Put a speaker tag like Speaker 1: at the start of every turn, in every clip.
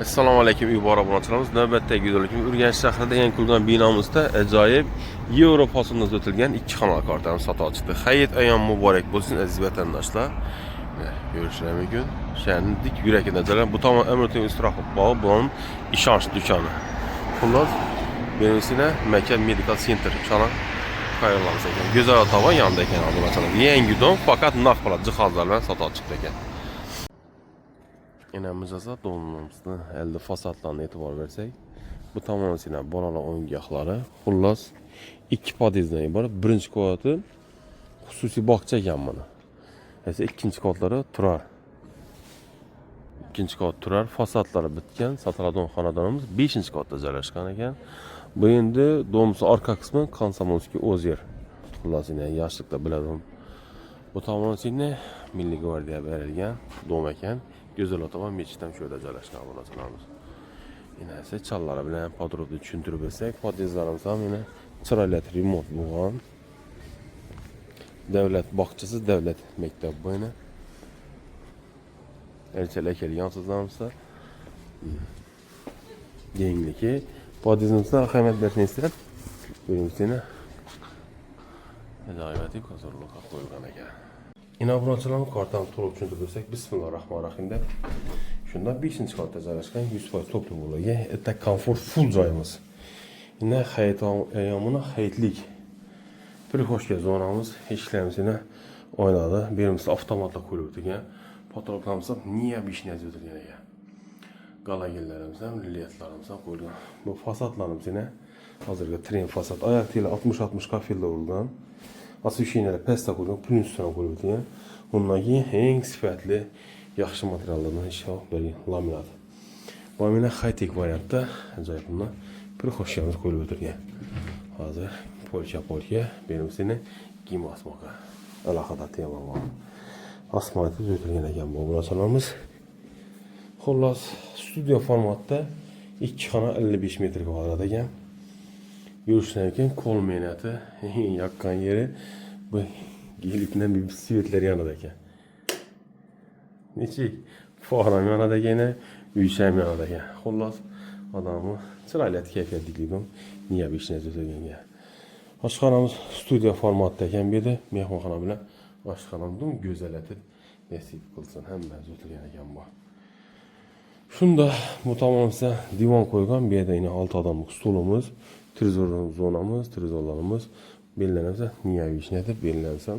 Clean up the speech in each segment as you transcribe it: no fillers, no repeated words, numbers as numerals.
Speaker 1: Assalomu alaykum, uybar obunachilarimiz. Navbatdagi videoligimiz Urganch shahrida yangi qurilgan binomizda ajoyib Yevro fasonida o'tilgan 2 xonali kvartirani sotib chiqdi. Hayit ayyom muborak bo'lsin aziz vatandoshlar. Görüşler mümkün. Şenlik yürekinde zaten bu tamam emretin istirahı bağı bunun işanç dükkanı. Bunlar benimsine Mekan Medical Center çana kayırlansa ekan. Güzel tavan yanında ekan obunachilar. Yangi don fakat naqd cihazlar bilan sotib chiqdi ekan. Yine mücazat donanımımızda elde fasatlarına etibar versek, bu tamamıyla bolalar oyuncakları, xullas 2 podizden ibaret. Birinci kuvveti xususiy bog'cha ekan mana. Esa ikkinchi qavatlari turar. İkinci qavat turar, fasatlari bitgan, Sataradon xonadonimiz 5-qavatda joylashgan ekan. Bu endi domimiz orqa qismi Komsomolskiy Ozer. Xullas yana yoshlikda biladim. Bu tamamıyla Milliy gvardiya berilgan dom ekan. Güzel otoban mechitdan şöyle joylashgan obunachilarimiz. Yine ise challari bilan podrobda tushuntirib bersak, podizlarimiz ham yine chiroyli remont bo'lgan. Davlat bog'chasi, davlat maktab bu yana. Elchilar kelgan so'zlarimizda. Yengligi podizimizda ahamiyat berishni istayap. Birinchisi ajoyib hozirlikqa qo'yilgan ekan. Yine obunachilarimiz kartani to'liq tushuntirib bersak, bismillahirrohmanirrohim deb. Shunda 5-qavatda joylashgan 100% to'pli bo'lgan Etak Comfort full joyimiz. Yine hayit ayyomini hayitlik prixoshka zonamiz, eshiklarimiz yine oynadi. Birimiz avtomatla qo'yilib o'tilgan. Patologlarimiz ham niya bishni o'tilgan ekan. Galagillarimiz ham, lilyatlarimiz ham qo'yilgan. Bu fasadlarimiz yine hozirgi trend fasad. Oyoq teli 60-60 kafilda urilgan. Asuşiyneler pasta qo'yilgan, pulni ustidan qo'yilib o'tilgan. Bundan keyin eng sifatli yaxshi materiallardan inshaalloh bir laminat. Bu meni high-tech variantda ajoyib bundan prixoshkamiz qo'yilib o'tilgan. Hozir polka berimizning kiyim asmoqqa alohida tema bor. Asmoqda o'tilgan ekan bu narsalarimiz. Xullas, studio formatda 2 xona 55 metr kvadrat ekan. Görüşler ekan kol menati eng yoqqan yeri bu gelikdan bir svetlar yanida ekan. Nechik forum yanida ekan, uysham yanida ekan. Xullas, odamni chiroyli kayfiyatliligim niya beshni o'tilganga. Oshxonamiz studio formatda ekan bu yerda mehmonxona bilan oshxonamni go'zallatib nasib qilsin hammasi o'tilgan ekan bu. Shunda bu tomonimizda divon qo'ygan, bu yerda 6 odamlik stolimiz, televizor zonamiz, televizorlarimiz bellansa, niyaviy ishni deb bellansam,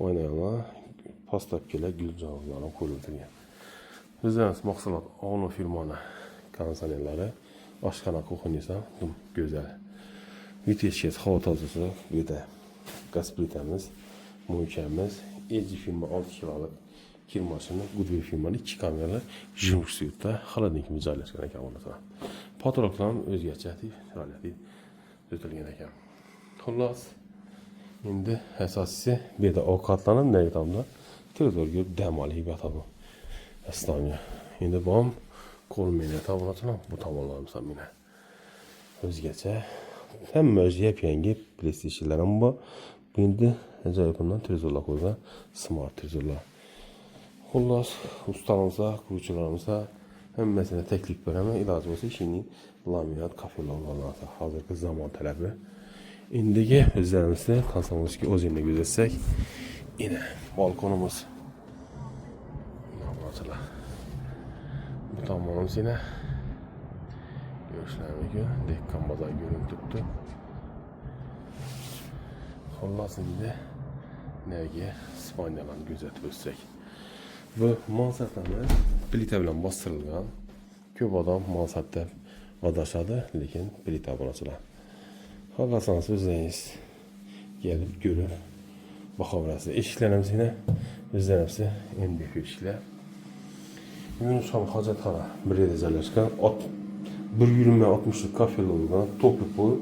Speaker 1: o'ynayman, postapkalar, guljonlarni qo'yib o'tirgan. Bizning mahsulot Avno firmani konditsionerlari, oshxona kuxonyasi ham go'zal. Viteshket havo tozasi, bu yerda gaz plitamiz, mo'ychamiz, LG firma 6 kilolik kir mashina, Goodwill firmani 2 kameralar, yumush suyutda xolodilnikimiz joylashgan ekan bular. Patologlar ham o'zgacha chiroyli o'tilgan ekan. Xullas, endi asosiysi bu yerda ovqatlanib, naytamda televizorga dam olib yotadi. Asloniya. Endi bom qo'lmeni tomonlar bu tomonlarimiz ham meni o'zgacha hamma yangi PlayStation'lar ham bor. Bu endi ajoyib bundan televizorlar qo'ygan, smart televizorlar. Xullas, ustalarimiz, quruvchilarimiz hammasini taklif beraman. Iloji bo'lsa ishning laminat kafelar bo'ladi. Hozirgi zamon talabi. Endigi o'zlarimizda Komsomolskiy Ozerni ko'rsatsak, yine balkonimiz. Navbatlar. Bu tomonimiz yine görüşler mümkün. Dekkan bozor görünüp tuttu. Xullas endi nega Ispaniyalarni kuzatib o'tsak. Bu mansablarni plita bilan bostirilgan. Ko'p odam mansabda adashadi, lekin plita bo'lachilar. Xohlasangiz o'zingiz kelib ko'rib baho berasiz. Eshiklarimiz yine o'zlarimizda endi eshiklar. Yunusxon hojatxona bir yerda joylashgan. 1.60 kafelar bo'lgan, to'pli pol,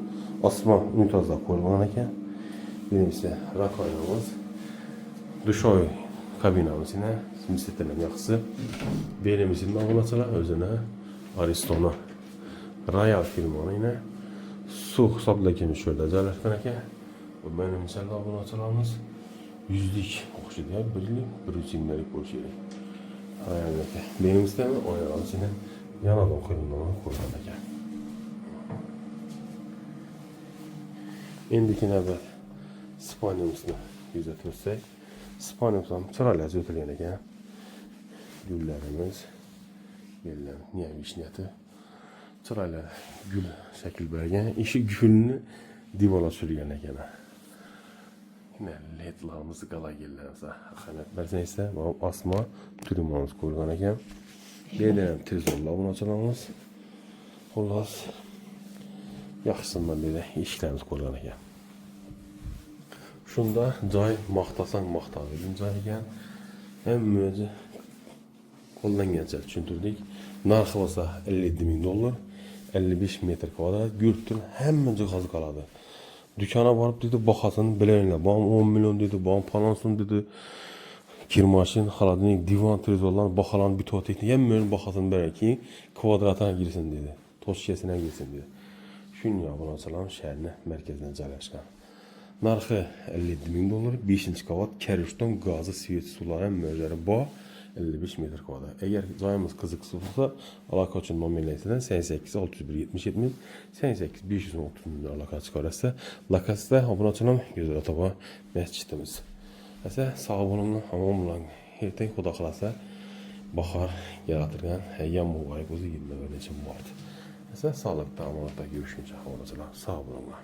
Speaker 1: osma unitazlar qo'yilgan ekan. Birinchisi rakoyimiz, dushoy kabinamiz yine simsetilen yaxshisi. Belimizin obunachilar o'zini Aristona Royal firmani yine suv hisoblagani şöyle joylashgan ekan. Bu menimcha obunachilarimiz 100lik o'xshaydi, 100 minglik bo'lishi kerak. Belimizda oynamiz yine Yana da oxuyundan qo'ygan ekan. Endiki navbat spaniumsni kuzatib o'tsak, spaniums ham chiroyli o'tilgan ekan. Gullarimiz, gullar, niya vishniyati chiroyli gul shakl bergan. Ishi gulni divola surgan ekan. Yine ledlarimiz, galagellarimiz ahamiyat bersangiz, bu asma turumimiz qo'ygan ekan. Yerda ham tezorlar buni ochamiz. Xullas, yaxshisidan beri eshiklarimiz qo'ygan ekan. Shunda joy maqtasang maqtadigan joy ekan. Hamma o'zi qo'llangancha tushuntirdik. Narxi bo'lsa $57,000, 55 metr kvadrat, yurtdan hamma jihoz qoladi. Dükkana borib dedi, bahasini bilaringlar. Bu 10 million dedi, bu palonsun dedi. Kirmashin, xaladnik, divan, trezorlar bahalarını bitib o'taydi. Hammaning bahasini berar ki kvadratına girsin dedi. Toshkasiga girsin dedi. Shunga bo'lsalam shaharning markazidan joylashgan. Narxi $57,000, 5-qavat, karishton, gazi, svet, sular ham mo'jari bor. 55 metr kvadrat. Eğer joyimiz qiziqsa bo'lsa, aloqa uchun nomerlardan 88 601 77 88 530 aloqa chiqarsa, lokasiya obunachilar Go'zal Otaboy masjidimiz. Esa sog' bo'linglar, omon bo'ling. Ertaga Xudo xolasa bahor yaratilgan ayyam muborak o'zi 20 mart. Esa sog'likda, omonatda görüşguncha, obunachilar sog' bo'linglar.